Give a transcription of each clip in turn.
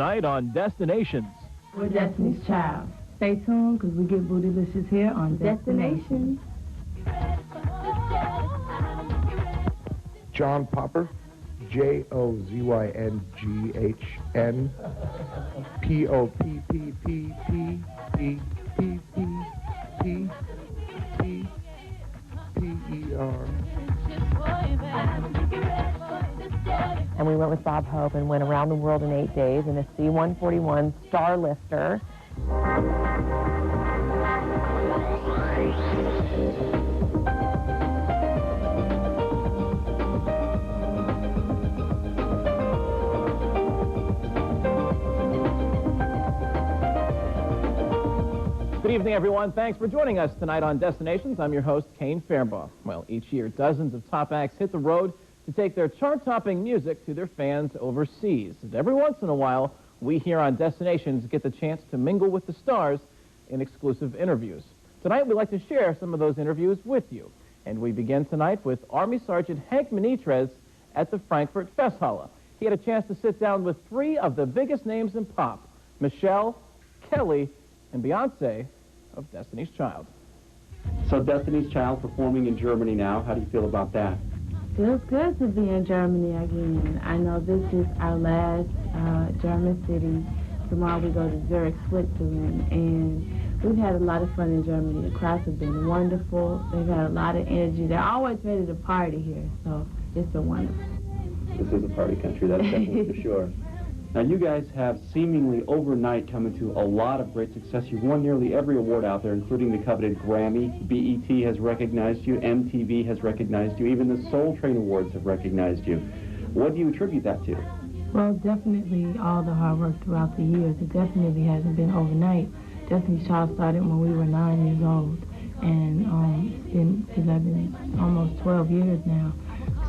Tonight on Destinations. We're Destiny's Child. Stay tuned because we get bootylicious here on Destinations. John Popper, JOZYNGHN, POPPPPPPPPPER. And we went with Bob Hope and went around the world in 8 days in a C-141 Starlifter. Good evening, everyone. Thanks for joining us tonight on Destinations. I'm your host, Kane Farabaugh. Well, each year, dozens of top acts hit the road to take their chart-topping music to their fans overseas. And every once in a while, we here on Destinations get the chance to mingle with the stars in exclusive interviews. Tonight, we'd like to share some of those interviews with you. And we begin tonight with Army Sergeant Hank Minitrez at the Frankfurt Festhalle. He had a chance to sit down with three of the biggest names in pop, Michelle, Kelly, and Beyonce of Destiny's Child. So Destiny's Child performing in Germany now. How do you feel about that? Feels good to be in Germany again. I know this is our last German city. Tomorrow we go to Zurich, Switzerland, and we've had a lot of fun in Germany. The crowds have been wonderful. They've had a lot of energy. They're always ready to party here, so it's been wonderful. This is a party country, that's definitely for sure. Now, you guys have seemingly overnight come into a lot of great success. You've won nearly every award out there, including the coveted Grammy. BET has recognized you. MTV has recognized you. Even the Soul Train Awards have recognized you. What do you attribute that to? Well, definitely all the hard work throughout the years. It definitely hasn't been overnight. Destiny's Child started when we were 9 years old, and it's been 11, almost 12 years now.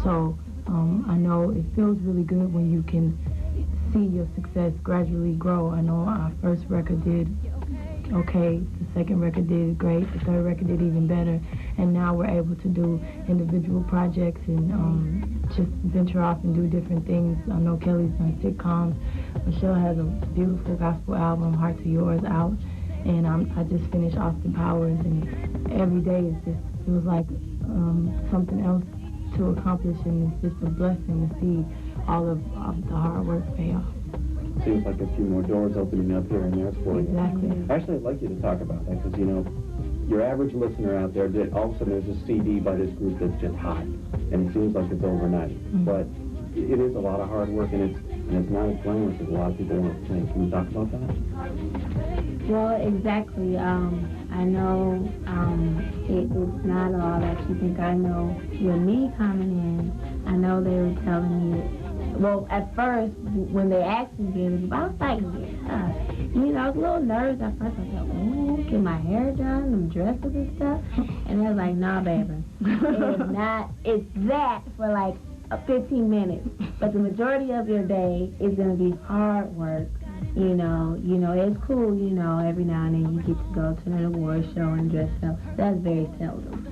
So I know it feels really good when you can see your success gradually grow. I know our first record did okay, the second record did great, the third record did even better, and now we're able to do individual projects and just venture off and do different things. I know Kelly's done sitcoms. Michelle has a beautiful gospel album, Heart to Yours, out, and I just finished Austin Powers, and every day it just feels like something else to accomplish, and it's just a blessing to see all of the hard work pay off. Seems like a few more doors opening up here and there for you. Exactly. Actually, I'd like you to talk about that because, you know, your average listener out there, all of a sudden there's a CD by this group that's just hot, and it seems like it's overnight. But it is a lot of hard work, and it's not as glamorous as a lot of people want to think. Can you talk about that? Well, exactly. I know it's not all that you think. I know with me coming in, I know they were telling me, well, at first, when they asked me, I was like, you know, I was a little nervous at first. I thought, oh, get my hair done, them dresses and stuff. And they was like, nah, baby. It's that for like 15 minutes. But the majority of your day is going to be hard work. You know, it's cool, you know, every now and then you get to go to an award show and dress up. That's very seldom.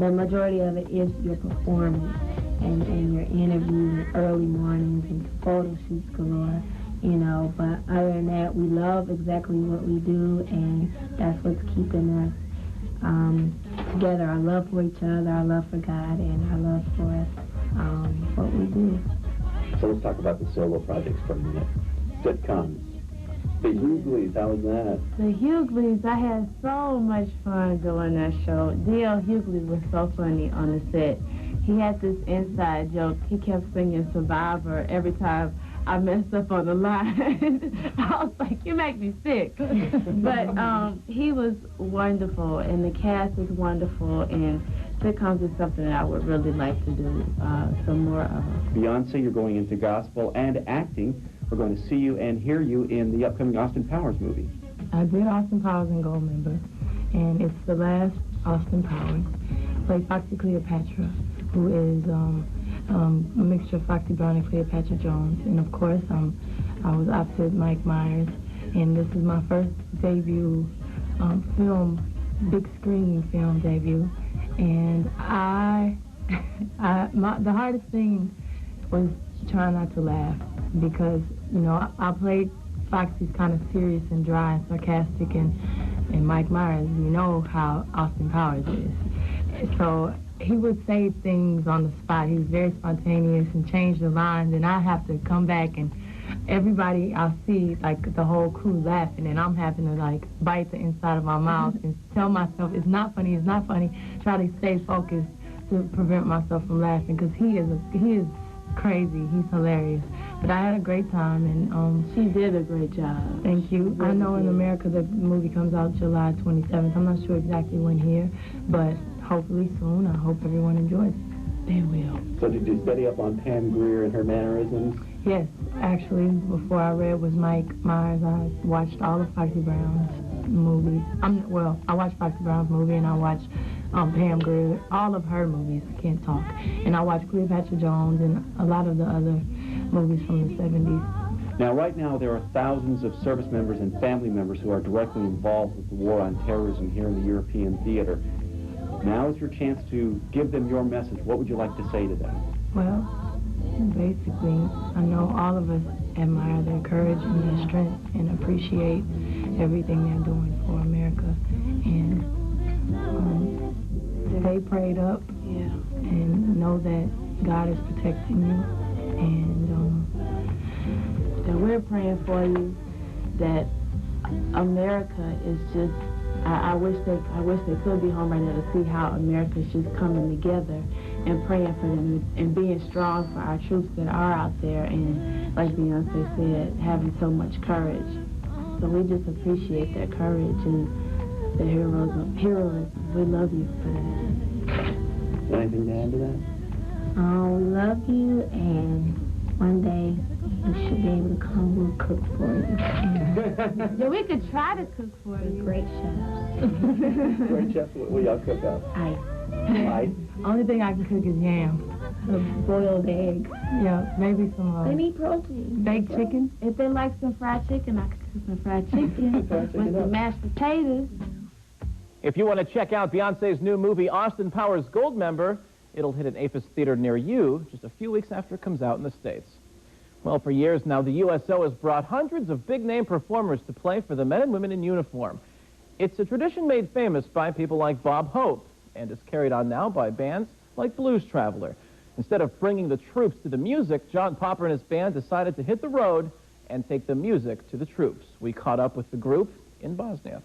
The majority of it is your performance and your interviews, early mornings, and photo shoots galore, you know. But other than that, we love exactly what we do, and that's what's keeping us together. Our love for each other, our love for God, and our love for what we do. So let's talk about the solo projects for a minute. Sitcoms. The Hugleys, how was that? The Hugleys, I had so much fun doing that show. D.L. Hughley was so funny on the set. He had this inside joke. He kept singing Survivor every time I messed up on the line. I was like, you make me sick. But he was wonderful, and the cast is wonderful, and sitcoms is something that I would really like to do some more of. Beyonce, you're going into gospel and acting. We're going to see you and hear you in the upcoming Austin Powers movie. I did Austin Powers and Goldmember, and it's the last Austin Powers. I played Foxy Cleopatra, who is a mixture of Foxy Brown and Cleopatra Jones. And of course, I was opposite Mike Myers, and this is my first debut big screen film debut. And the hardest thing was trying not to laugh, because, you know, I played Foxy's kind of serious and dry and sarcastic, and Mike Myers, you know how Austin Powers is. So he would say things on the spot. He was very spontaneous and change the lines, and I have to come back and everybody I'll see, like the whole crew laughing, and I'm having to like bite the inside of my mouth and tell myself it's not funny, try to stay focused to prevent myself from laughing, because he is crazy, he's hilarious. But I had a great time, and she did a great job. Thank you. Really I know in America the movie comes out July 27th. I'm not sure exactly when here, but hopefully soon. I hope everyone enjoys it. They will. So did you study up on Pam Grier and her mannerisms? Yes, actually, before I read was Mike Myers. I watched all of Foxy Brown's movies. I watched Foxy Brown's movie, and I watched Pam Grier, all of her movies. I can't talk. And I watched Cleopatra Jones and a lot of the other movies from the 70s. Now, right now, there are thousands of service members and family members who are directly involved with the war on terrorism here in the European theater. Now is your chance to give them your message. What would you like to say to them? Well, basically, I know all of us admire their courage and their strength and appreciate everything they're doing for America. And stay prayed up, and know that God is protecting you. And that we're praying for you. That America is just. I wish they could be home right now to see how America's just coming together and praying for them and being strong for our troops that are out there, and like Beyonce said, having so much courage. So we just appreciate their courage and their heroism. We love you for that. Anything to add to that? We love you, and one day you should be able to come. We'll cook for you. Yeah, we could try to cook for you. Great chefs. Great chef. What y'all cook up? Ice. only thing I can cook is yam. Boiled eggs. Yeah, maybe some They need protein. baked chicken. If they like some fried chicken, I could cook some fried chicken with some mashed potatoes. If you want to check out Beyonce's new movie, Austin Powers Goldmember, it'll hit an AFIS theater near you just a few weeks after it comes out in the States. Well, for years now, the USO has brought hundreds of big-name performers to play for the men and women in uniform. It's a tradition made famous by people like Bob Hope, and is carried on now by bands like Blues Traveler. Instead of bringing the troops to the music, John Popper and his band decided to hit the road and take the music to the troops. We caught up with the group in Bosnia.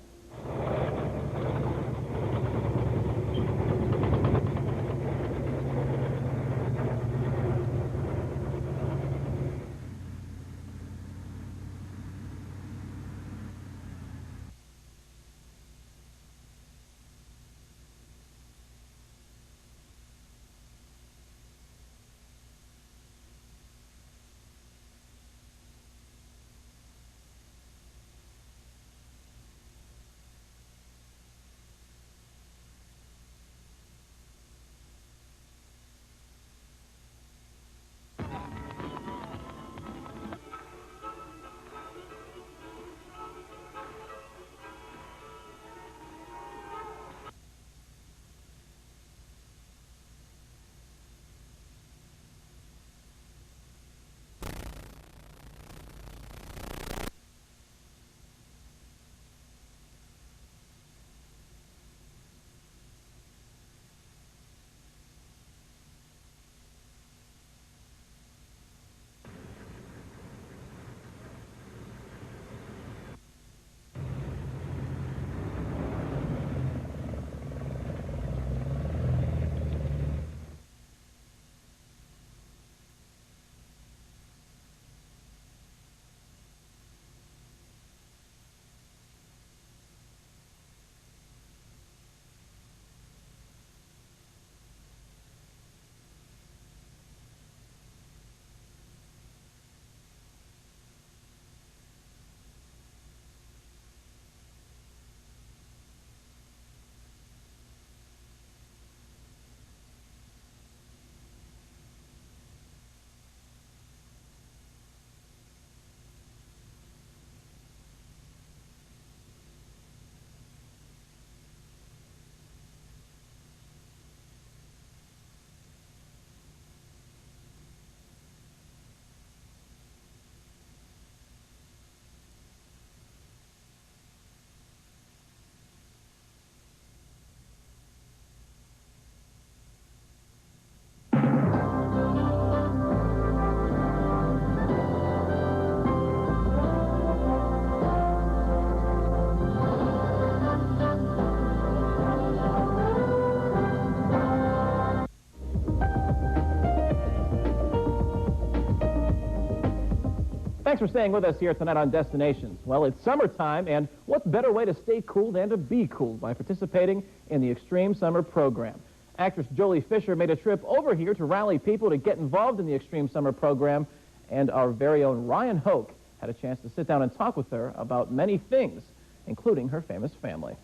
Thanks for staying with us here tonight on Destinations. Well, it's summertime, and what better way to stay cool than to be cool by participating in the Extreme Summer Program. Actress Jolie Fischer made a trip over here to rally people to get involved in the Extreme Summer Program, and our very own Ryan Hoke had a chance to sit down and talk with her about many things, including her famous family.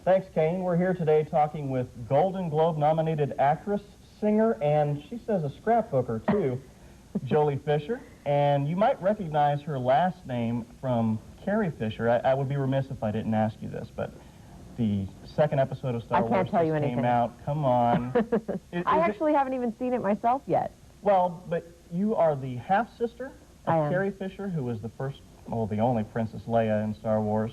Thanks, Kane. We're here today talking with Golden Globe-nominated actress, singer, and she says a scrapbooker, too, Jolie Fischer. And you might recognize her last name from Carrie Fisher. I would be remiss if I didn't ask you this, but the second episode of Star Wars just came out. Come on. I actually haven't even seen it myself yet. Well, but you are the half-sister I of am. Carrie Fisher, who was the first, well, the only Princess Leia in Star Wars.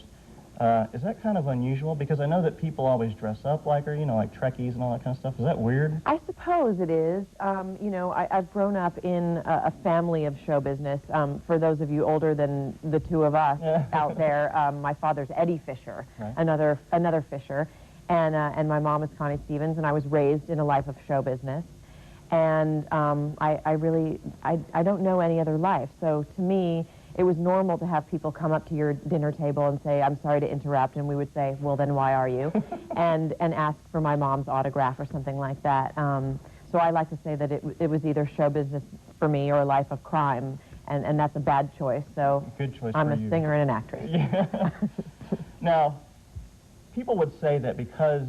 Is that kind of unusual? Because I know that people always dress up like her, you know, like Trekkies and all that kind of stuff. Is that weird? I suppose it is. You know, I've grown up in a family of show business. For those of you older than the two of us out there, my father's Eddie Fisher, Right. another Fisher, and my mom is Connie Stevens, and I was raised in a life of show business. And I don't know any other life. So to me, it was normal to have people come up to your dinner table and say, "I'm sorry to interrupt," and we would say, "Well, then why are you?" and ask for my mom's autograph or something like that. So I like to say that it was either show business for me or a life of crime, and that's a bad choice. So Good choice I'm for a you. singer and an actress. Yeah. Now, people would say that because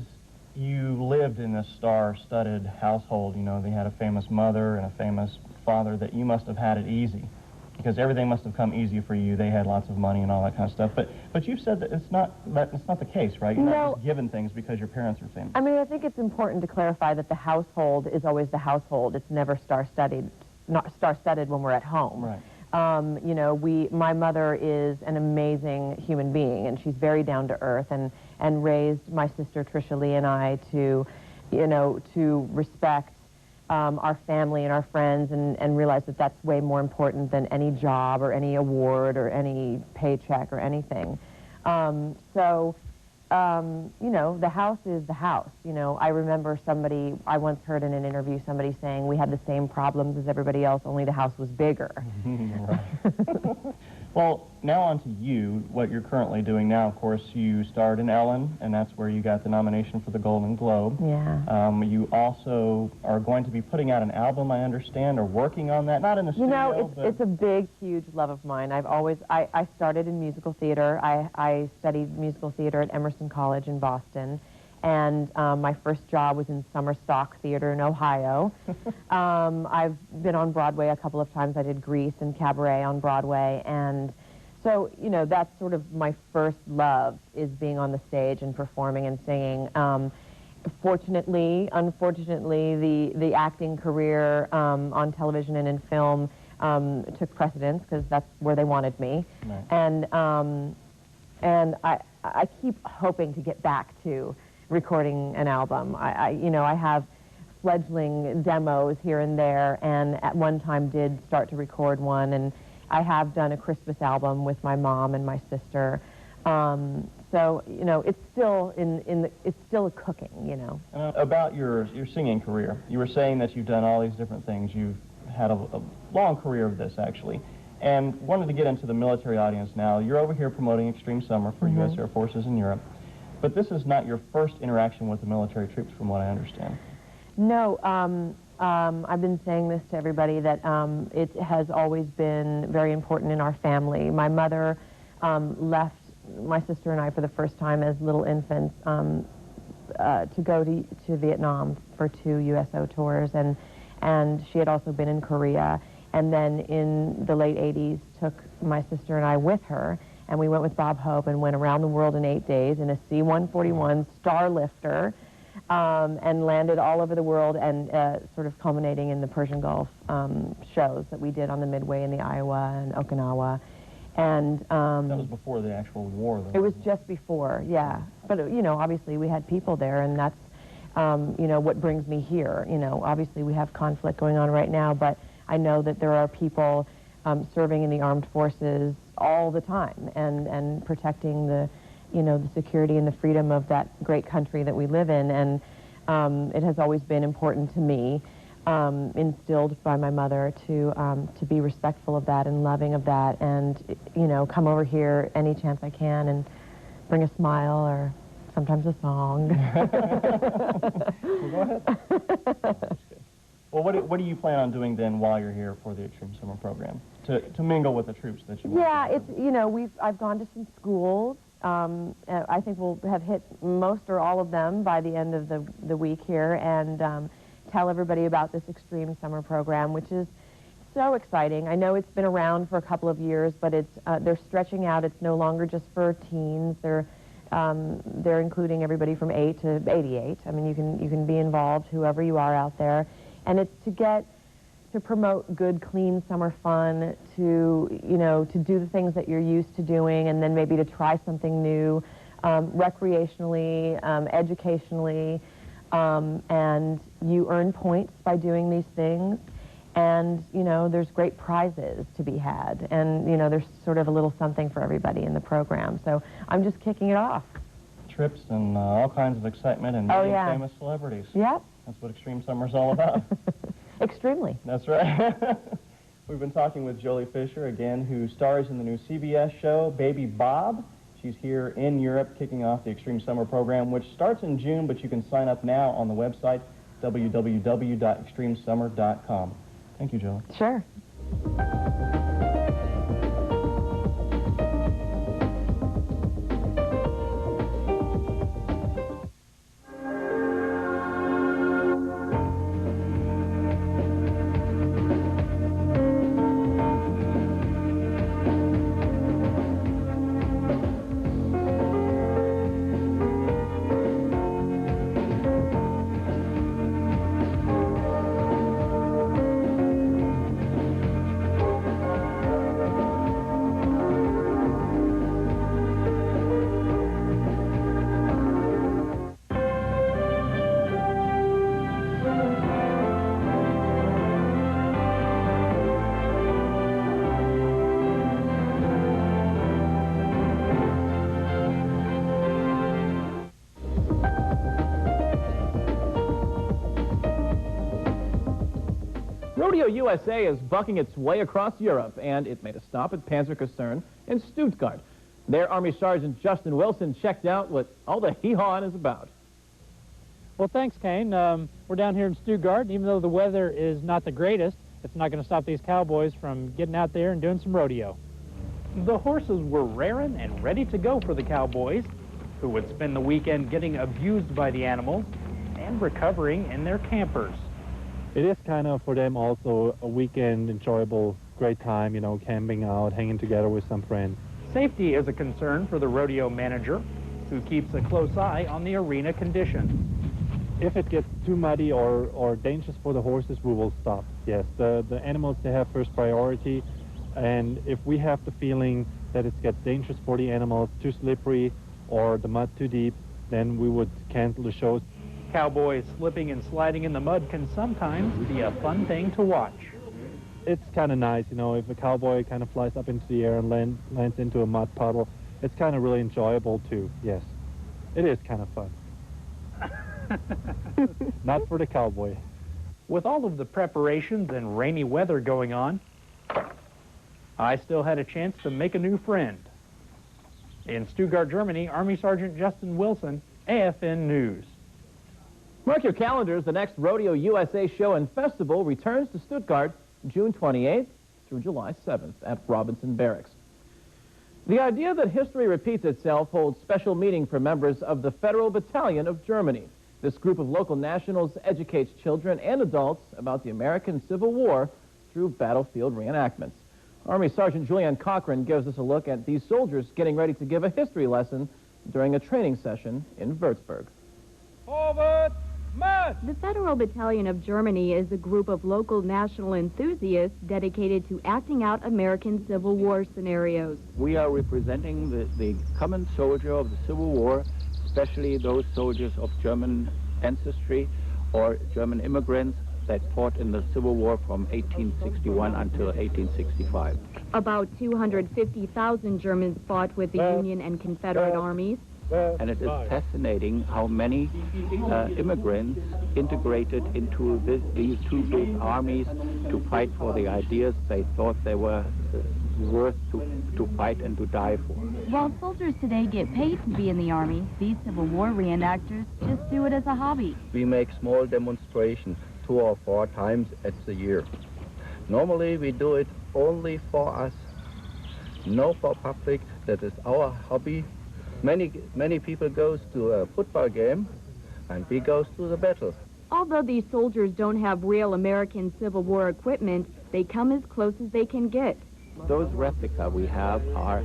you lived in this star-studded household, you know, they had a famous mother and a famous father, that you must have had it easy, because everything must have come easy for you. They had lots of money and all that kind of stuff. But you've said that it's not the case, right? You're not just given things because your parents are famous. I mean, I think it's important to clarify that the household is always the household. It's never star-studded, not star-studded when we're at home. Right. You know, my mother is an amazing human being, and she's very down to earth, and raised my sister Trisha Lee and I to, you know, to respect our family and our friends, and realize that that's way more important than any job or any award or any paycheck or anything. You know, the house is the house. You know, I remember I once heard in an interview somebody saying we had the same problems as everybody else, only the house was bigger. Well, now on to you, what you're currently doing now. Of course, you starred in Ellen, and that's where you got the nomination for the Golden Globe. Yeah. You also are going to be putting out an album, I understand, or working on that, not in the studio. You know, it's a big, huge love of mine. I started in musical theater. I studied musical theater at Emerson College in Boston. And my first job was in Summer Stock Theater in Ohio. I've been on Broadway a couple of times. I did Grease and Cabaret on Broadway. And so, you know, that's sort of my first love, is being on the stage and performing and singing. Fortunately, unfortunately, the acting career on television and in film took precedence, because that's where they wanted me. Right. And I keep hoping to get back to recording an album. You know, I have fledgling demos here and there, and at one time did start to record one, and I have done a Christmas album with my mom and my sister. So, you know, it's still it's still cooking, you know. About your singing career, you were saying that you've done all these different things. You've had a long career of this, actually. And wanted to get into the military audience now. You're over here promoting Extreme Summer for U.S. Air Forces in Europe. But this is not your first interaction with the military troops, from what I understand. No, I've been saying this to everybody, that it has always been very important in our family. My mother left my sister and I for the first time as little infants to go to Vietnam for 2 USO tours, and she had also been in Korea. And then in the late 80s, took my sister and I with her, and we went with Bob Hope and went around the world in 8 days in a C-141 Starlifter, and landed all over the world, and sort of culminating in the Persian Gulf shows that we did on the Midway in the Iowa and Okinawa. And that was before the actual war, though. It was just before, yeah. But, you know, obviously we had people there, and that's, you know, what brings me here. You know, obviously we have conflict going on right now, but I know that there are people serving in the armed forces all the time, and protecting the, you know, the security and the freedom of that great country that we live in, and it has always been important to me. instilled by my mother to be respectful of that and loving of that, and, you know, come over here any chance I can and bring a smile or sometimes a song. Well, go ahead. Well, what do you plan on doing then while you're here for the Extreme Summer Program? To mingle with the troops that you Yeah, it's, you know, I've gone to some schools. I think we'll have hit most or all of them by the end of the week here, and tell everybody about this Extreme Summer Program, which is so exciting. I know it's been around for a couple of years, but it's they're stretching out. It's no longer just for teens. They're including everybody from 8 to 88. I mean, you can be involved, whoever you are out there. And it's to promote good, clean summer fun, to, you know, to do the things that you're used to doing, and then maybe to try something new, recreationally, educationally, and you earn points by doing these things. And, you know, there's great prizes to be had. And, you know, there's sort of a little something for everybody in the program. So I'm just kicking it off. Trips and all kinds of excitement and meeting famous celebrities. Yep. That's what Extreme Summer's all about. Extremely. That's right. We've been talking with Jolie Fischer, again, who stars in the new CBS show, Baby Bob. She's here in Europe kicking off the Extreme Summer Program, which starts in June, but you can sign up now on the website, www.extremesummer.com. Thank you, Jolie. Sure. Rodeo USA is bucking its way across Europe, and it made a stop at Panzerkaserne in Stuttgart. There, Army Sergeant Justin Wilson checked out what all the hee-hawing is about. Well, thanks, Kane. We're down here in Stuttgart, and even though the weather is not the greatest, it's not going to stop these cowboys from getting out there and doing some rodeo. The horses were raring and ready to go for the cowboys, who would spend the weekend getting abused by the animals and recovering in their campers. It is kind of for them also a weekend enjoyable, great time, you know, camping out, hanging together with some friends. Safety is a concern for the rodeo manager, who keeps a close eye on the arena conditions. If it gets too muddy or dangerous for the horses, we will stop. Yes, the animals, they have first priority, and if we have the feeling that it gets dangerous for the animals, too slippery or the mud too deep, then we would cancel the shows. Cowboys slipping and sliding in the mud can sometimes be a fun thing to watch. It's kind of nice, you know, if a cowboy kind of flies up into the air and lands into a mud puddle, it's kind of really enjoyable too, yes. It is kind of fun. Not for the cowboy. With all of the preparations and rainy weather going on, I still had a chance to make a new friend. In Stuttgart, Germany, Army Sergeant Justin Wilson, AFN News. Mark your calendars. The next Rodeo USA show and festival returns to Stuttgart June 28th through July 7th at Robinson Barracks. The idea that history repeats itself holds special meaning for members of the Federal Battalion of Germany. This group of local nationals educates children and adults about the American Civil War through battlefield reenactments. Army Sergeant Julianne Cochran gives us a look at these soldiers getting ready to give a history lesson during a training session in Würzburg. Forward! The Federal Battalion of Germany is a group of local national enthusiasts dedicated to acting out American Civil War scenarios. We are representing the common soldier of the Civil War, especially those soldiers of German ancestry or German immigrants that fought in the Civil War from 1861 until 1865. About 250,000 Germans fought with the Union and Confederate armies. And it is fascinating how many immigrants integrated into these two big armies to fight for the ideas they thought they were worth to fight and to die for. While soldiers today get paid to be in the Army, these Civil War reenactors just do it as a hobby. We make small demonstrations 2 or 4 times at the year. Normally we do it only for us, no for public. That is our hobby. Many people goes to a football game and we goes to the battle. Although these soldiers don't have real American Civil War equipment, they come as close as they can get. Those replica we have are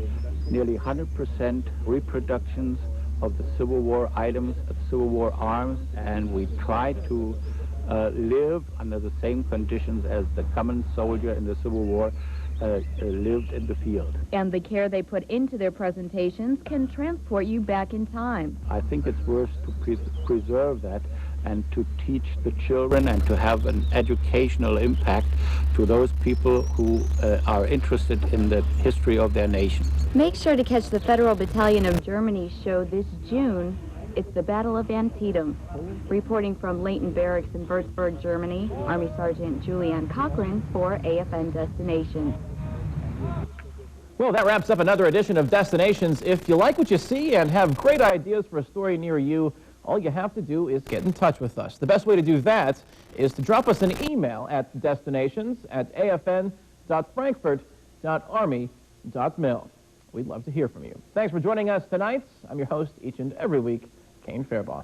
nearly 100% reproductions of the Civil War items, of Civil War arms, and we try to live under the same conditions as the common soldier in the Civil War lived in the field. And the care they put into their presentations can transport you back in time. I think it's worth to preserve that and to teach the children and to have an educational impact to those people who are interested in the history of their nation. Make sure to catch the Federal Battalion of Germany show this June. It's the Battle of Antietam. Reporting from Leighton Barracks in WUERZBURG, Germany, Army Sergeant Julianne Cochran for AFN Destinations. Well, that wraps up another edition of Destinations. If you like what you see and have great ideas for a story near you, all you have to do is get in touch with us. The best way to do that is to drop us an email at destinations@afn.frankfurt.army.mil. We'd love to hear from you. Thanks for joining us tonight. I'm your host each and every week, Kane Farabaugh.